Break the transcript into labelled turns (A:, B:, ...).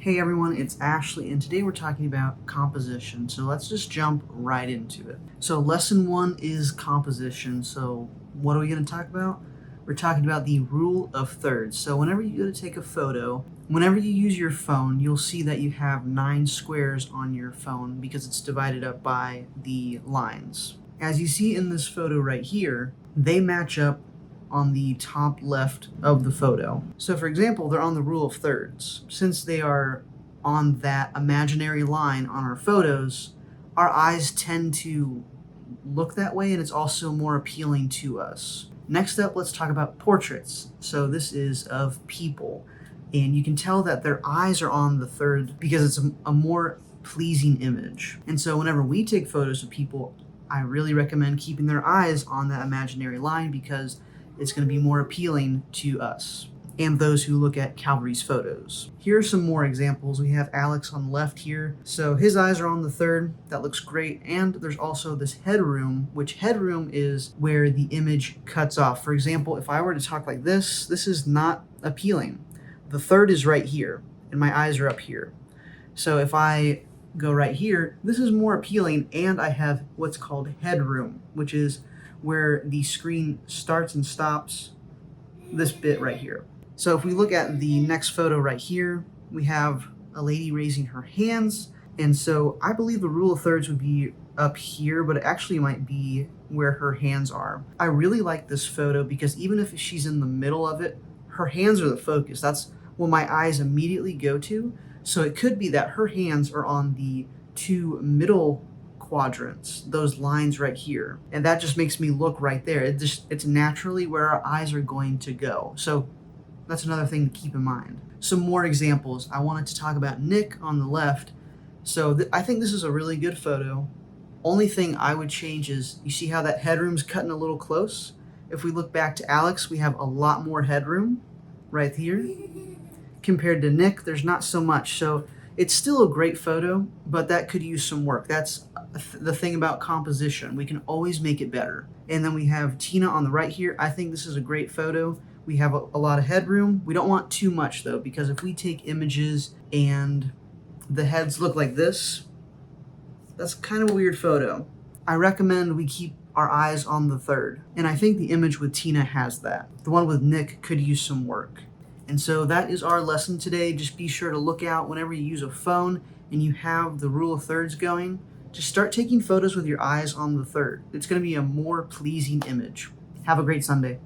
A: Hey everyone, it's Ashley, and today we're talking about composition. So let's just jump right into it. So lesson one is composition. So what are we going to talk about? We're talking about the rule of thirds. So whenever you go to take a photo, whenever you use your phone, you'll see that you have 9 squares on your phone because it's divided up by the lines. As you see in this photo right here, they match up on the top left of the photo. So for example, they're on the rule of thirds. Since they are on that imaginary line on our photos, our eyes tend to look that way, and it's also more appealing to us. Next up, let's talk about portraits. So this is of people, and you can tell that their eyes are on the third because it's a more pleasing image. And so whenever we take photos of people, I really recommend keeping their eyes on that imaginary line because it's going to be more appealing to us and those who look at Calvary's photos. Here are some more examples. We have Alex on the left here. So his eyes are on the third. That looks great. And there's also this headroom, which headroom is where the image cuts off. For example, if I were to talk like this is not appealing. The third is right here, and my eyes are up here. So if I go right here, this is more appealing, and I have what's called headroom, which is where the screen starts and stops, this bit right here. So if we look at the next photo right here, we have a lady raising her hands. And so I believe the rule of thirds would be up here, but it actually might be where her hands are. I really like this photo because even if she's in the middle of it, her hands are the focus. That's what my eyes immediately go to. So it could be that her hands are on the 2 middle quadrants, those lines right here, and that just makes me look right there. It's naturally where our eyes are going to go. So that's another thing to keep in mind. Some more examples. I wanted to talk about Nick on the left. So I think this is a really good photo. Only thing I would change is, you see how that headroom's cutting a little close? If we look back to Alex, we have a lot more headroom right here. Compared to Nick, there's not so much. So it's still a great photo, but that could use some work. That's the thing about composition. We can always make it better. And then we have Tina on the right here. I think this is a great photo. We have a lot of headroom. We don't want too much though, because if we take images and the heads look like this, that's kind of a weird photo. I recommend we keep our eyes on the third. And I think the image with Tina has that. The one with Nick could use some work. And so that is our lesson today. Just be sure to look out whenever you use a phone and you have the rule of thirds going. Just start taking photos with your eyes on the third. It's going to be a more pleasing image. Have a great Sunday.